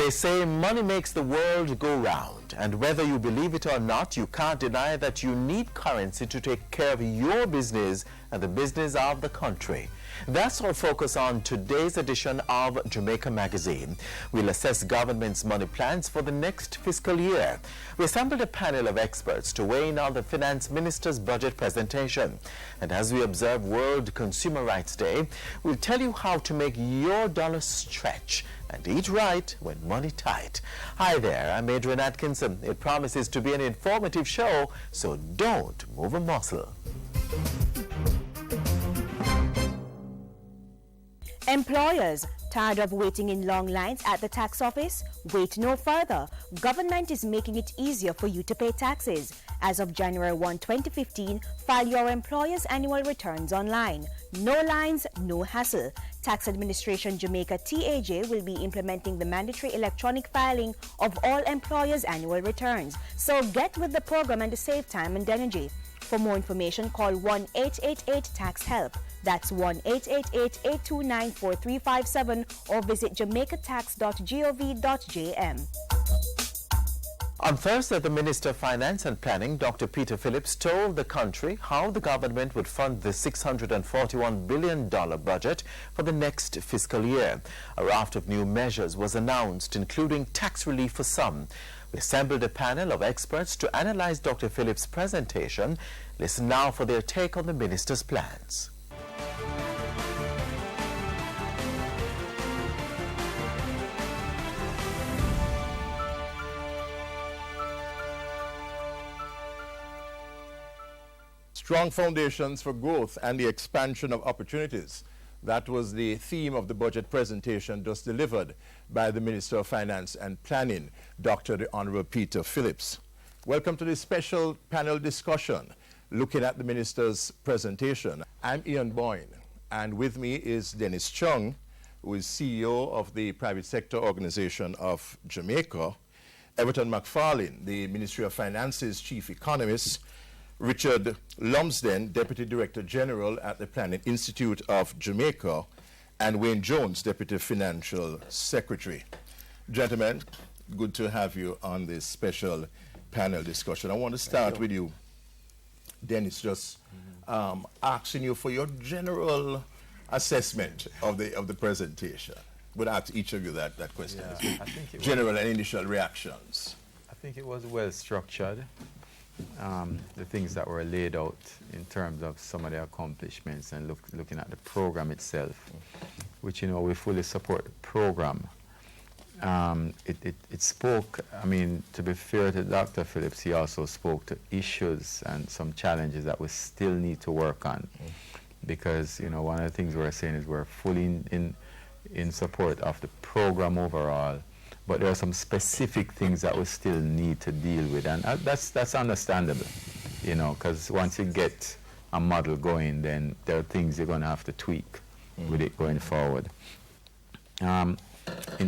They say money makes the world go round, and whether you believe it or not, you can't deny that you need currency to take care of your business and the business of the country. That's our focus on today's edition of Jamaica Magazine. We'll assess government's money plans for the next fiscal year. We assembled a panel of experts to weigh in on the finance minister's budget presentation. And as we observe World Consumer Rights Day, we'll tell you how to make your dollar stretch and eat right when money tight. Hi there, I'm Adrian Atkinson. It promises to be an informative show, so don't move a muscle. Employers, tired of waiting in long lines at the tax office? Wait no further. Government is making it easier for you to pay taxes. As of January 1, 2015, file your employer's annual returns online. No lines, no hassle. Tax Administration Jamaica TAJ will be implementing the mandatory electronic filing of all employers' annual returns. So get with the program and save time and energy. For more information, call 1-888-TAX-HELP. That's 1-888-829-4357 or visit jamaicatax.gov.jm. On Thursday, the Minister of Finance and Planning, Dr. Peter Phillips, told the country how the government would fund the $641 billion budget for the next fiscal year. A raft of new measures was announced, including tax relief for some. We assembled a panel of experts to analyze Dr. Phillips' presentation. Listen now for their take on the minister's plans. Strong foundations for growth and the expansion of opportunities. That was the theme of the budget presentation just delivered by the Minister of Finance and Planning, Dr. the Honorable Peter Phillips. Welcome to this special panel discussion looking at the Minister's presentation. I'm Ian Boyne, and with me is Dennis Chung, who is CEO of the private sector organization of Jamaica, Everton McFarlane, the Ministry of Finance's chief economist, Richard Lumsden, Deputy Director General at the Planning Institute of Jamaica, and Wayne Jones, Deputy Financial Secretary. Gentlemen, good to have you on this special panel discussion. I want to start with you, Dennis, just asking you for your general assessment of the presentation. We'll ask each of you that question. Yeah, I think general and initial reactions. I think it was well structured. The things that were laid out in terms of some of the accomplishments and looking at the program itself, which, you know, we fully support the program. It spoke, I mean, to be fair to Dr. Phillips, he also spoke to issues and some challenges that we still need to work on. Because, you know, one of the things we're saying is we're fully in support of the program overall, but there are some specific things that we still need to deal with, and that's understandable, you know, because once you get a model going, then there are things you're going to have to tweak with it going forward. In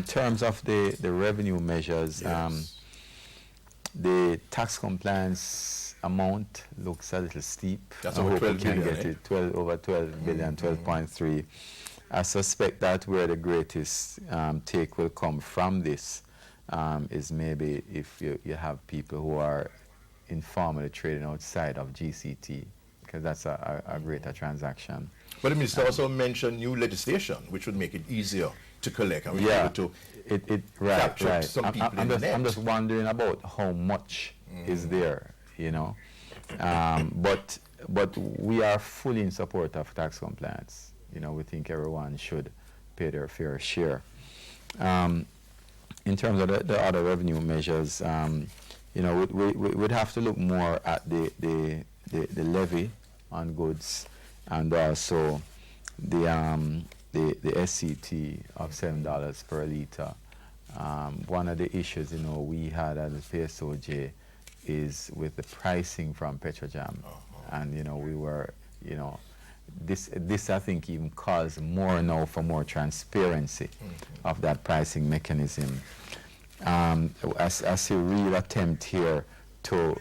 terms of the revenue measures, yes. The tax compliance amount looks a little steep. That's over 12 billion, get it over 12 billion, 12.3. I suspect that where the greatest take will come from this is maybe if you have people who are informally trading outside of GCT, because that's a greater transaction. But the minister also mentioned new legislation, which would make it easier to collect and be able to capture some people in the net. I'm just wondering about how much is there, you know. But we are fully in support of tax compliance. You know, we think everyone should pay their fair share. In terms of the other revenue measures, you know, we'd have to look more at the levy on goods and also the SCT of $7 per litre. One of the issues, you know, we had at the PSOJ is with the pricing from Petrojam, and you know, we were, you know. This I think even calls more now for more transparency of that pricing mechanism. As a real attempt here to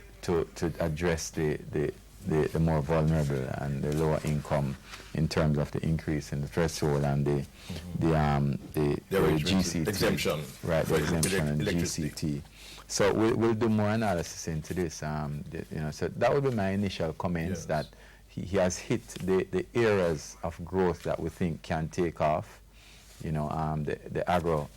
address the the more vulnerable and the lower income in terms of the increase in the threshold and the GCT exemption, right? The exemption and GCT. So we'll do more analysis into this. So that would be my initial comments. Yes. That he has hit the areas of growth that we think can take off. The agro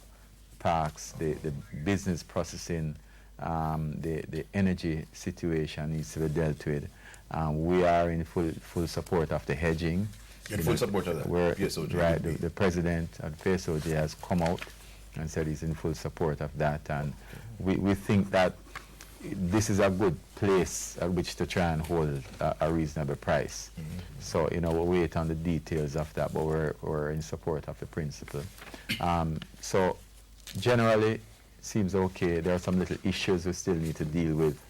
parks, the business processing, the energy situation needs to be dealt with. We are in full support of the hedging. In full support of that. PSOJ. Right, the president of PSOJ has come out and said he's in full support of that, and we think that this is a good place at which to try and hold a reasonable price. So we'll wait on the details of that, but we're in support of the principle. So generally seems okay. There are some little issues we still need to deal with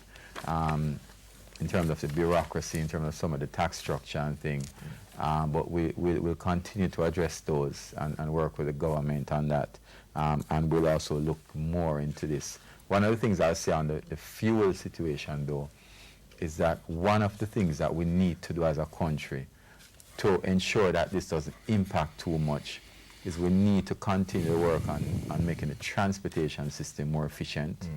in terms of the bureaucracy, in terms of some of the tax structure and things. But we'll continue to address those and work with the government on that. And we'll also look more into this. One of the things I'll say on the fuel situation, though, is that one of the things that we need to do as a country to ensure that this doesn't impact too much is we need to continue to work on making the transportation system more efficient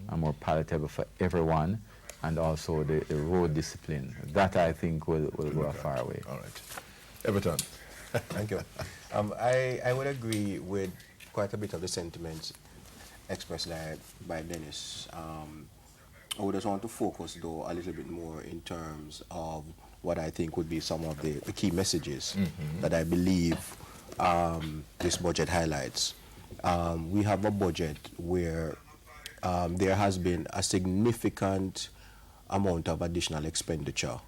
and more palatable for everyone, and also the road discipline. That, I think, will go a far way. All right. Everton. Thank you. I would agree with quite a bit of the sentiments expressed by Dennis. I would just want to focus, though, a little bit more in terms of what I think would be some of the key messages that I believe this budget highlights. We have a budget where there has been a significant amount of additional expenditure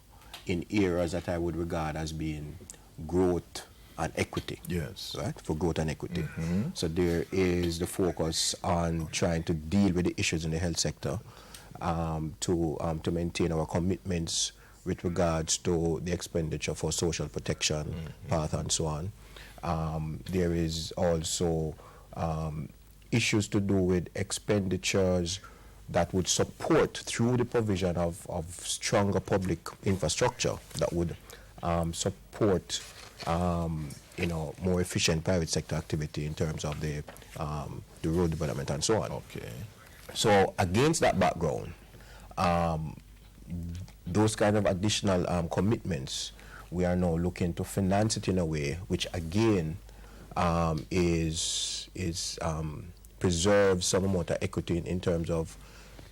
in areas that I would regard as being growth and equity. Yes. Right? For growth and equity. So there is the focus on trying to deal with the issues in the health sector to maintain our commitments with regards to the expenditure for social protection, path and so on. There is also issues to do with expenditures that would support, through the provision of stronger public infrastructure, that would support more efficient private sector activity in terms of the road development and so on. Okay. So against that background, those kind of additional commitments, we are now looking to finance it in a way which again preserves some amount of equity in terms of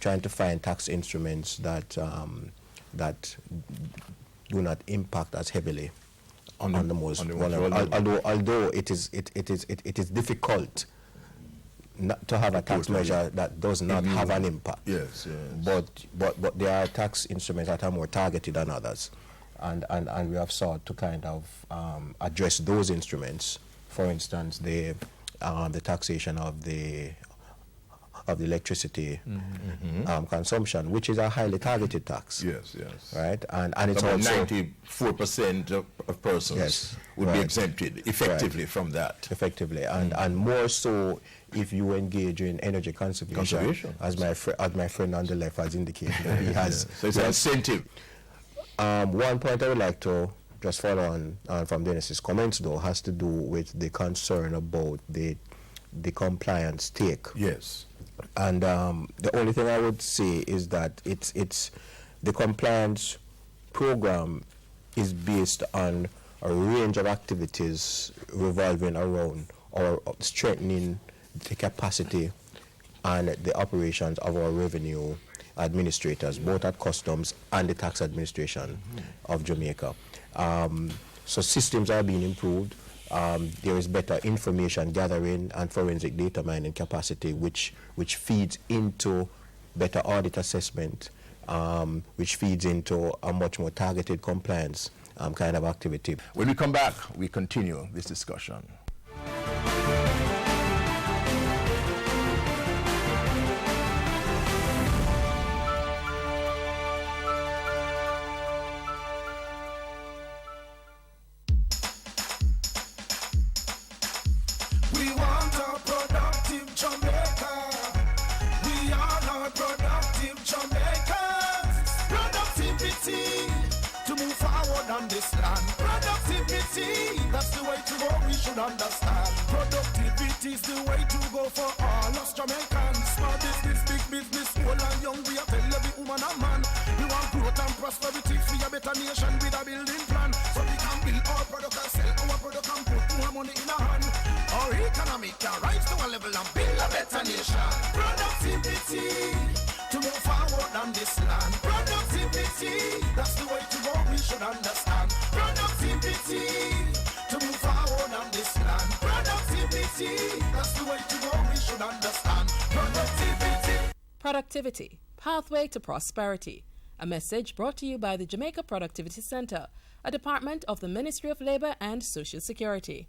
trying to find tax instruments that do not impact as heavily on the most vulnerable. Although it is difficult not to have a tax measure that does not have an impact. Yes. But there are tax instruments that are more targeted than others, and we have sought to kind of address those instruments. For instance, the taxation of the electricity consumption, which is a highly targeted tax. Yes. Right, and it's about also 94% of persons would be exempted effectively from that. Effectively, and more so if you engage in energy conservation. As my friend on the left has indicated, he has. So it's an incentive. One point I would like to just follow on from Dennis's comments, though, has to do with the concern about the compliance take. Yes. And the only thing I would say is that it's the compliance program is based on a range of activities revolving around or strengthening the capacity and the operations of our revenue administrators, both at customs and the tax administration of Jamaica. So systems are being improved. There is better information gathering and forensic data mining capacity, which feeds into better audit assessment, which feeds into a much more targeted compliance kind of activity. When we come back, we continue this discussion. We want a productive Jamaica. We are not productive Jamaicans. Productivity to go, we should understand. Productivity is the way to go for all us Jamaicans. Small business, big business, old and young, we are tell every woman and man. We want growth and prosperity for a better nation with a building plan. So we can build our product and sell our product and put more money in our hand. Our economy can rise to a level and build a better nation. Productivity to move forward on this land. Productivity, that's the way to go, we should understand. Productivity to move forward on this land. Productivity, that's the way to go, we should understand. Productivity. Productivity, Pathway to Prosperity. A message brought to you by the Jamaica Productivity Center, a department of the Ministry of Labor and Social Security.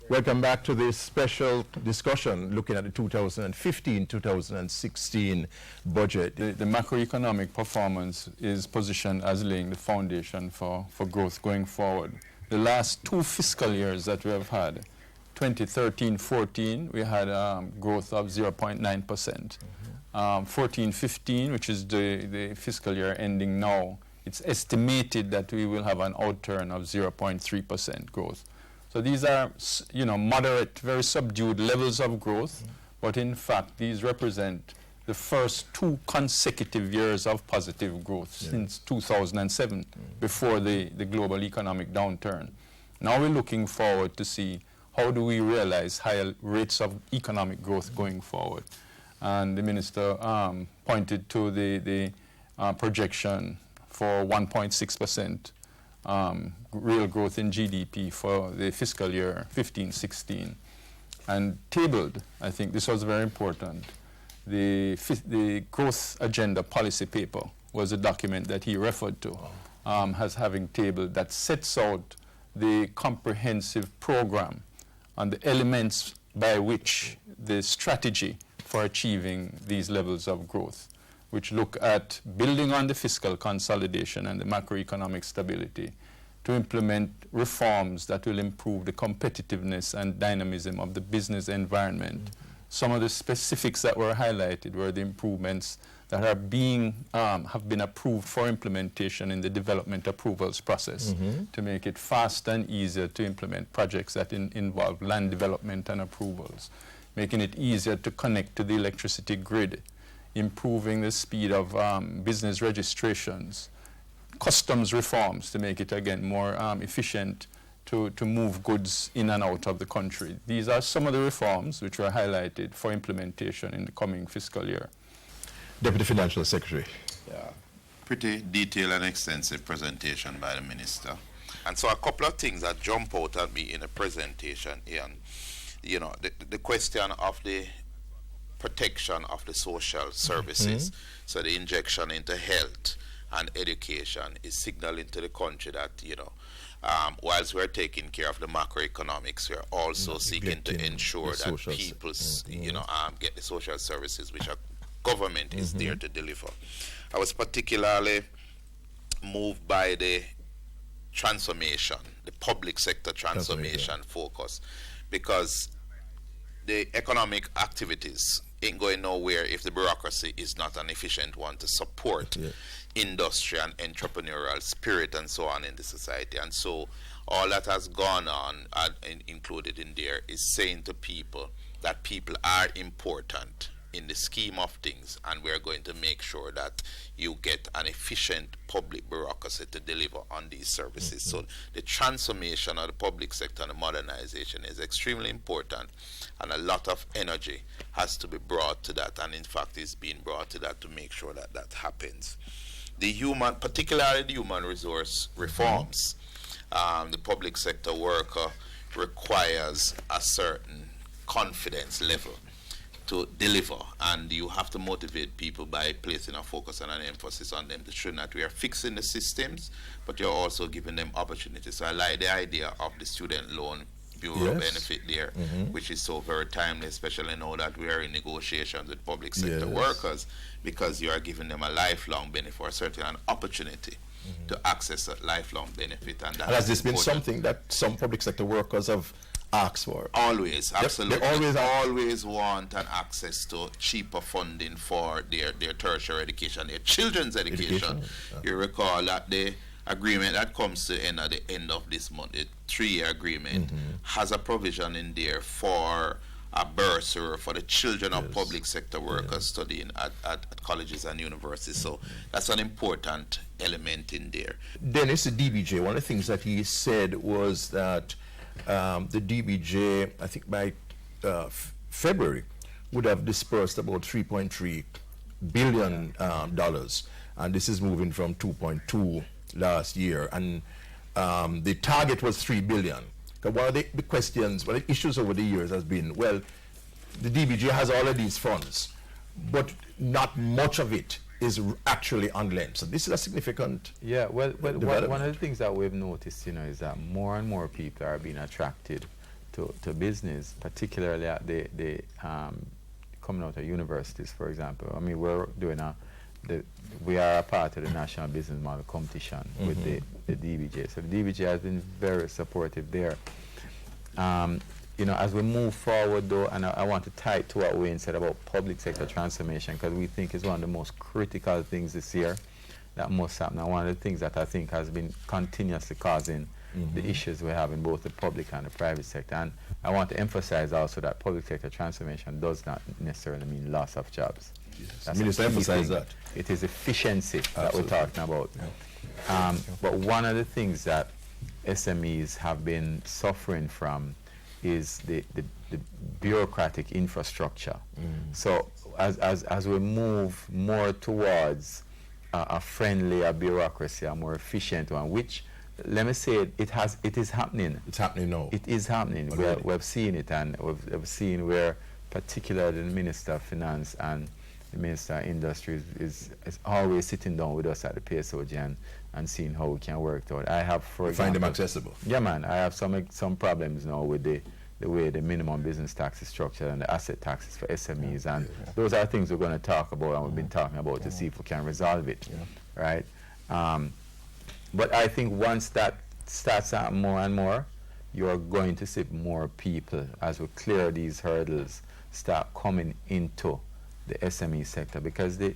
Welcome back to this special discussion looking at the 2015-2016 budget. The macroeconomic performance is positioned as laying the foundation for growth going forward. The last 2 fiscal years that we have had, 2013-14, we had growth of 0.9%. 14-15, which is the fiscal year ending now, it's estimated that we will have an outturn of 0.3% growth. So these are, moderate, very subdued levels of growth, but in fact, these represent the first 2 consecutive years of positive growth since 2007, before the global economic downturn. Now we're looking forward to see how do we realize higher rates of economic growth going forward. And the minister pointed to the projection for 1.6%. Real growth in GDP for the fiscal year 15-16, and tabled, I think this was very important, the growth agenda policy paper was a document that he referred to as having tabled that sets out the comprehensive program and the elements by which the strategy for achieving these levels of growth, which look at building on the fiscal consolidation and the macroeconomic stability to implement reforms that will improve the competitiveness and dynamism of the business environment. Some of the specifics that were highlighted were the improvements that are have been approved for implementation in the development approvals process to make it fast and easier to implement projects that involve land development and approvals, making it easier to connect to the electricity grid, improving the speed of business registrations, customs reforms to make it again more efficient to move goods in and out of the country. These are some of the reforms which were highlighted for implementation in the coming fiscal year. Deputy Financial Secretary. Yeah, pretty detailed and extensive presentation by the minister. And so a couple of things that jump out at me in the presentation, Ian. The question of the protection of the social services, so the injection into health and education is signaling to the country that, whilst we're taking care of the macroeconomics, we're also seeking to ensure that people, get the social services which our government is there to deliver. I was particularly moved by the transformation, the public sector transformation focus, because the economic activities ain't going nowhere if the bureaucracy is not an efficient one to support industry and entrepreneurial spirit and so on in the society. And so all that has gone on, included in there, is saying to people that people are important in the scheme of things, and we're going to make sure that you get an efficient public bureaucracy to deliver on these services. So the transformation of the public sector and the modernization is extremely important, and a lot of energy has to be brought to that, and in fact is being brought to that to make sure that that happens. Particularly the human resource reforms, the public sector worker requires a certain confidence level to deliver, and you have to motivate people by placing a focus and an emphasis on them to show that we are fixing the systems, but you're also giving them opportunities. So I like the idea of the student loan bureau benefit there, which is so very timely, especially now that we are in negotiations with public sector workers, because you are giving them a lifelong benefit, or certainly an opportunity to access that lifelong benefit. And has this been something that some public sector workers have ask for. Always, absolutely. They always want an access to cheaper funding for their tertiary education, their children's education. You recall that the agreement that comes to end at the end of this month, the 3-year agreement, has a provision in there for a bursary for the children of public sector workers studying at colleges and universities. So that's an important element in there. Dennis, the DBJ, one of the things that he said was that the DBJ, I think by February, would have dispersed about $3.3 billion, and this is moving from 2.2 last year, and the target was $3 billion. One of the questions, one of the issues over the years has been, well, the DBJ has all of these funds, but not much of it is actually on lend. So this is a significant one of the things that we've noticed, is that more and more people are being attracted to business, particularly at the coming out of universities, for example. I mean, we're doing we are a part of the National Business Model Competition with the DBJ. So the DBJ has been very supportive there. As we move forward, though, and I want to tie it to what Wayne said about public sector transformation, because we think it's one of the most critical things this year that must happen. And one of the things that I think has been continuously causing the issues we have in both the public and the private sector. And I want to emphasize also that public sector transformation does not necessarily mean loss of jobs. Yes. Minister emphasize that. It is efficiency that we're talking about. But one of the things that SMEs have been suffering from is the bureaucratic infrastructure. So as we move more towards a friendlier bureaucracy, a more efficient one, which, let me say, it is happening. It's happening now. It is happening. We've seen it, and we've seen where particularly the Minister of Finance and the Minister of Industry is always sitting down with us at the PSOG and seeing how we can work it out. I have, for example, find them accessible. Yeah, man. I have some problems now with the way the minimum business tax is structured and the asset taxes for SMEs, and those are things we're going to talk about, and we've been talking about to see if we can resolve it, right? But I think once that starts out more and more, you're going to see more people, as we clear these hurdles, start coming into the SME sector, because the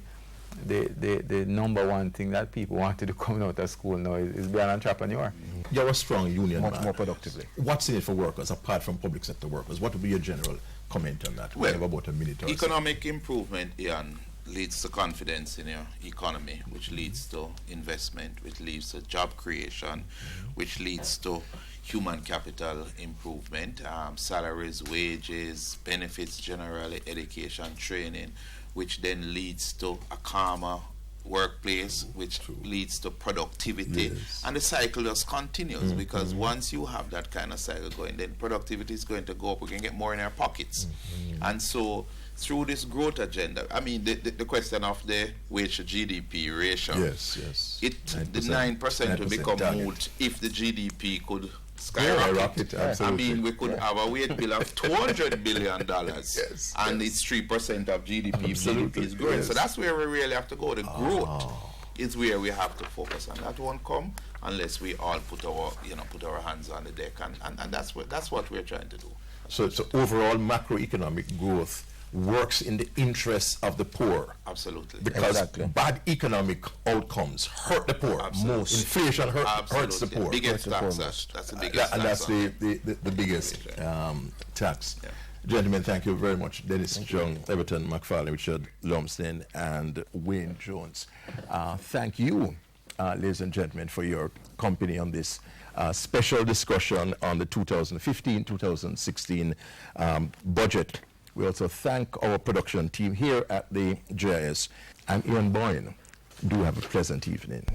number one thing that people want to do coming out of school now is be an entrepreneur. You're a strong union much man. more productively. What's in it for workers, apart from public sector workers? What would be your general comment on that? We have about a minute or so. Economic improvement, Ian, leads to confidence in your economy, which leads to investment, which leads to job creation, which leads to human capital improvement, salaries, wages, benefits generally, education, training, which then leads to a calmer workplace, which leads to productivity. And the cycle just continues, because once you have that kind of cycle going, then productivity is going to go up. We can get more in our pockets. And so through this growth agenda, I mean, the question of the wage to GDP ratio, the 9% will become moot if the GDP could skyrocket. I mean, we could have a wage bill of $200 billion, and it's 3% of GDP. GDP is growing. So that's where we really have to go. The growth is where we have to focus, and that won't come unless we all put our hands on the deck, and that's what we're trying to do. So overall macroeconomic growth works in the interests of the poor. Absolutely. Because bad economic outcomes hurt the poor. Most inflation hurts the poor. Biggest tax. That's the biggest. And that's the biggest tax. Gentlemen, thank you very much. Dennis Jung, Everton McFarlane, Richard Lumsden, and Wayne Jones. Thank you, ladies and gentlemen, for your company on this special discussion on the 2015-2016 budget. We also thank our production team here at the JIS. I'm Ian Boyne. Do have a pleasant evening.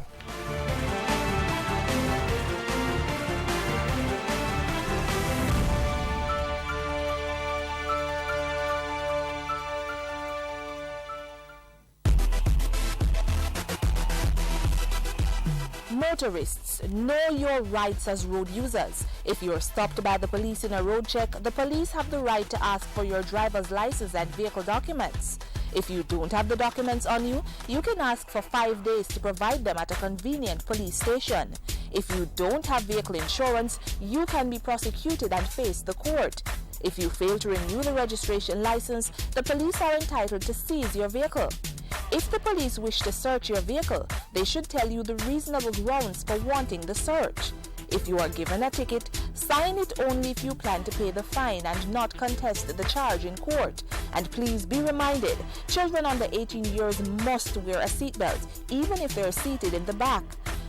Motorists, know your rights as road users. If you're stopped by the police in a road check, the police have the right to ask for your driver's license and vehicle documents. If you don't have the documents on you, you can ask for 5 days to provide them at a convenient police station. If you don't have vehicle insurance, you can be prosecuted and face the court. If you fail to renew the registration license, the police are entitled to seize your vehicle. If the police wish to search your vehicle, they should tell you the reasonable grounds for wanting the search. If you are given a ticket, sign it only if you plan to pay the fine and not contest the charge in court. And please be reminded, children under 18 years must wear a seatbelt, even if they're seated in the back.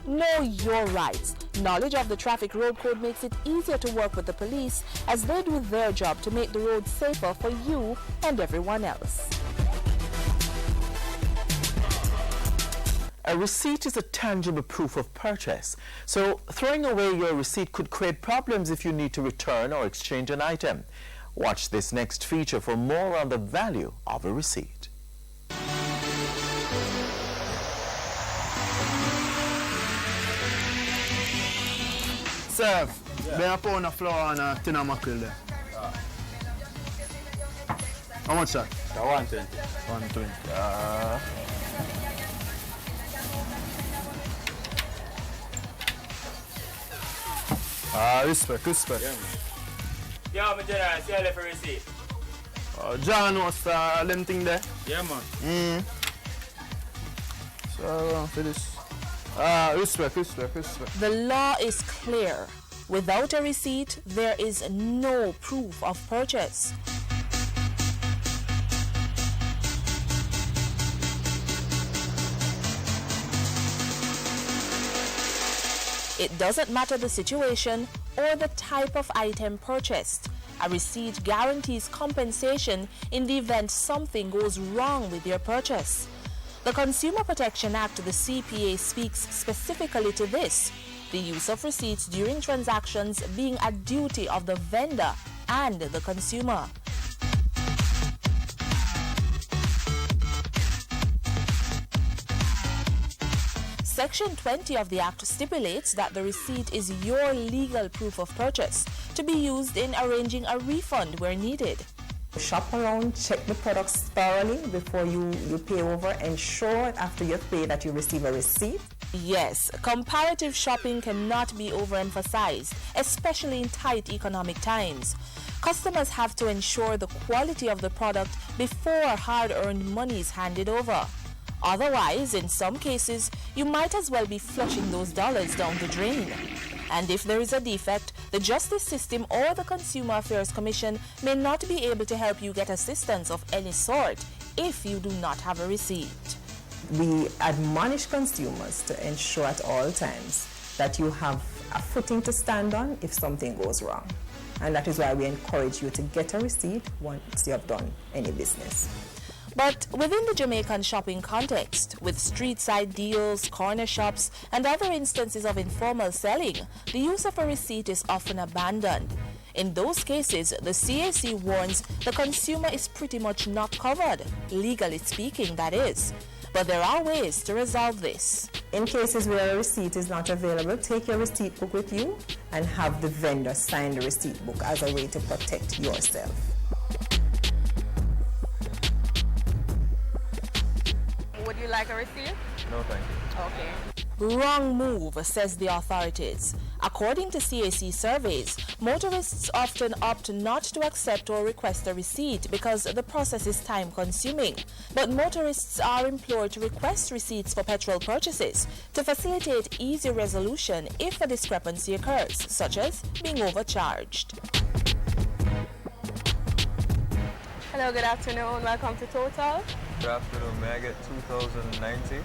Know your rights. Knowledge of the traffic road code makes it easier to work with the police as they do their job to make the roads safer for you and everyone else. A receipt is a tangible proof of purchase. So throwing away your receipt could create problems if you need to return or exchange an item. Watch this next feature for more on the value of a receipt. Sir, they are pound of flour and a tin of mackerel there. How much, sir? 120. 120. Respect. Yeah, my general, see I left a receipt. John, what's them thing there? Yeah, man. So, for this. Respect. The law is clear. Without a receipt, there is no proof of purchase. It doesn't matter the situation or the type of item purchased. A receipt guarantees compensation in the event something goes wrong with your purchase. The Consumer Protection Act, the CPA, speaks specifically to this, the use of receipts during transactions being a duty of the vendor and the consumer. Section 20 of the Act stipulates that the receipt is your legal proof of purchase to be used in arranging a refund where needed. Shop around, check the products thoroughly before you pay over. Ensure after you pay that you receive a receipt. Yes, comparative shopping cannot be overemphasized, especially in tight economic times. Customers have to ensure the quality of the product before hard-earned money is handed over. Otherwise, in some cases, you might as well be flushing those dollars down the drain. And if there is a defect, the justice system or the Consumer Affairs Commission may not be able to help you get assistance of any sort if you do not have a receipt. We admonish consumers to ensure at all times that you have a footing to stand on if something goes wrong. And that is why we encourage you to get a receipt once you have done any business. But within the Jamaican shopping context, with street-side deals, corner shops, and other instances of informal selling, the use of a receipt is often abandoned. In those cases, the CAC warns the consumer is pretty much not covered, legally speaking, that is. But there are ways to resolve this. In cases where a receipt is not available, take your receipt book with you and have the vendor sign the receipt book as a way to protect yourself. Would you like a receipt? No, thank you. Okay. Wrong move, says the authorities. According to CAC surveys, motorists often opt not to accept or request a receipt because the process is time-consuming. But motorists are implored to request receipts for petrol purchases to facilitate easy resolution if a discrepancy occurs, such as being overcharged. Hello, good afternoon. Welcome to Total. Good afternoon. May I get 2090?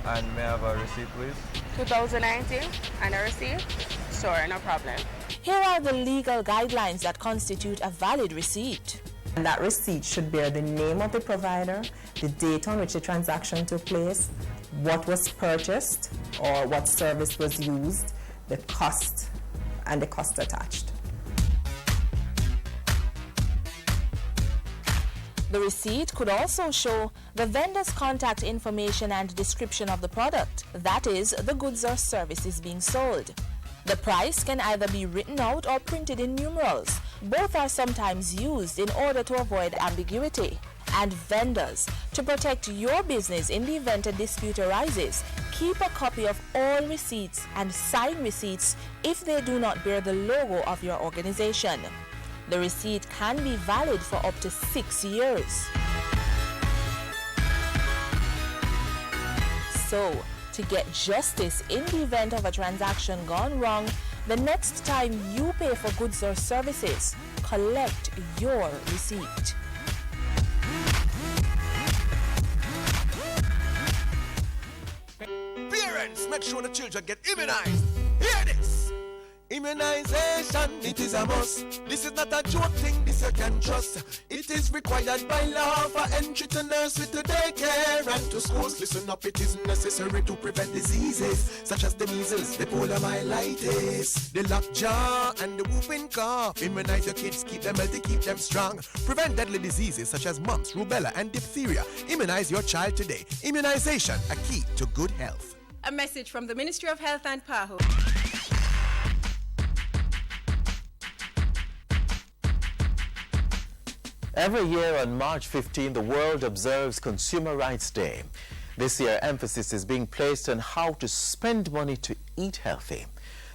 And may I have a receipt, please? 2019 and a receipt? Sure, no problem. Here are the legal guidelines that constitute a valid receipt. And that receipt should bear the name of the provider, the date on which the transaction took place, what was purchased or what service was used, the cost, and the cost attached. The receipt could also show the vendor's contact information and description of the product, that is, the goods or services being sold. The price can either be written out or printed in numerals. Both are sometimes used in order to avoid ambiguity. and vendors. To protect your business in the event a dispute arises, keep a copy of all receipts and sign receipts if they do not bear the logo of your organization. The receipt can be valid for up to 6 years. So, to get justice in the event of a transaction gone wrong, the next time you pay for goods or services, collect your receipt. Parents, make sure the children get immunized. Hear this! Immunization, it is a must. This is not a joke thing, this you can trust. It is required by law for entry to nursery, to daycare and to schools. Listen up, it is necessary to prevent diseases such as the measles, the poliomyelitis, the lockjaw and the whooping cough. Immunize your kids, keep them healthy, keep them strong. Prevent deadly diseases such as mumps, rubella and diphtheria. Immunize your child today. Immunization, a key to good health. A message from the Ministry of Health and PAHO. Every year on March 15, the world observes Consumer Rights Day. This year, emphasis is being placed on how to spend money to eat healthy.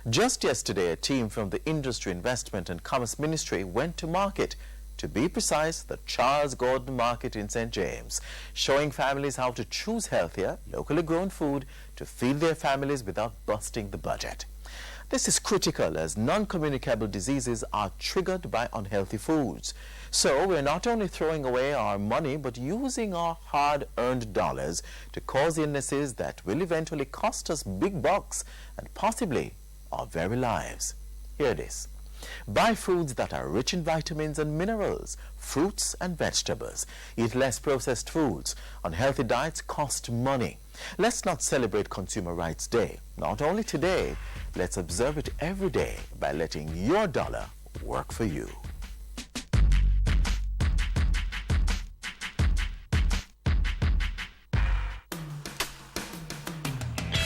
Just yesterday, a team from the Industry, Investment and Commerce Ministry went to market. To be precise, the Charles Gordon Market in St. James, showing families how to choose healthier, locally grown food to feed their families without busting the budget. This is critical as non-communicable diseases are triggered by unhealthy foods. So we're not only throwing away our money, but using our hard-earned dollars to cause illnesses that will eventually cost us big bucks and possibly our very lives. Hear this. Buy foods that are rich in vitamins and minerals, fruits and vegetables. Eat less processed foods. Unhealthy diets cost money. Let's not celebrate Consumer Rights Day. Not only today, let's observe it every day by letting your dollar work for you.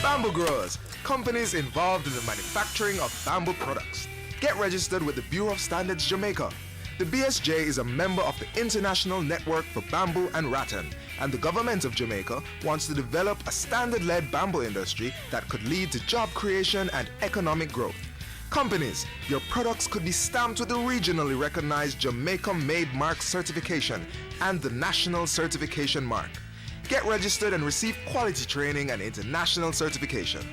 Bamboo growers, companies involved in the manufacturing of bamboo products. Get registered with the Bureau of Standards Jamaica. The BSJ is a member of the International Network for Bamboo and Rattan, and the government of Jamaica wants to develop a standard-led bamboo industry that could lead to job creation and economic growth. Companies, your products could be stamped with the regionally recognized Jamaica-made mark certification and the National Certification Mark. Get registered and receive quality training and international certification.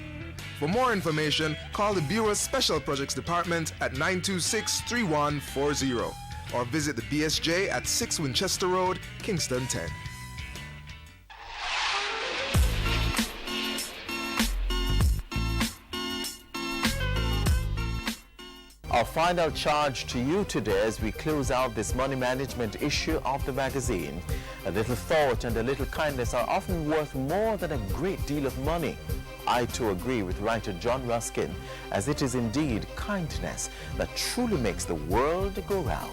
For more information, call the Bureau's Special Projects Department at 926-3140 or visit the BSJ at 6 Winchester Road, Kingston 10. Our final charge to you today as we close out this money management issue of the magazine. A little thought and a little kindness are often worth more than a great deal of money. I too agree with writer John Ruskin, as it is indeed kindness that truly makes the world go round.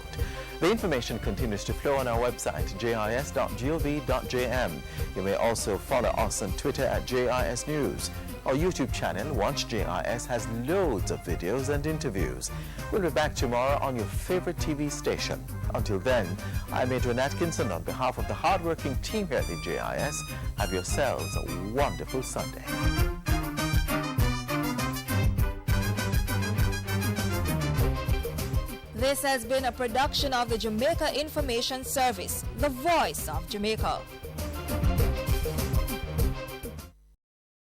The information continues to flow on our website, jis.gov.jm. You may also follow us on Twitter at JIS News. Our YouTube channel, Watch JIS, has loads of videos and interviews. We'll be back tomorrow on your favorite TV station. Until then, I'm Adrian Atkinson on behalf of the hardworking team here at the JIS. Have yourselves a wonderful Sunday. This has been a production of the Jamaica Information Service, the voice of Jamaica.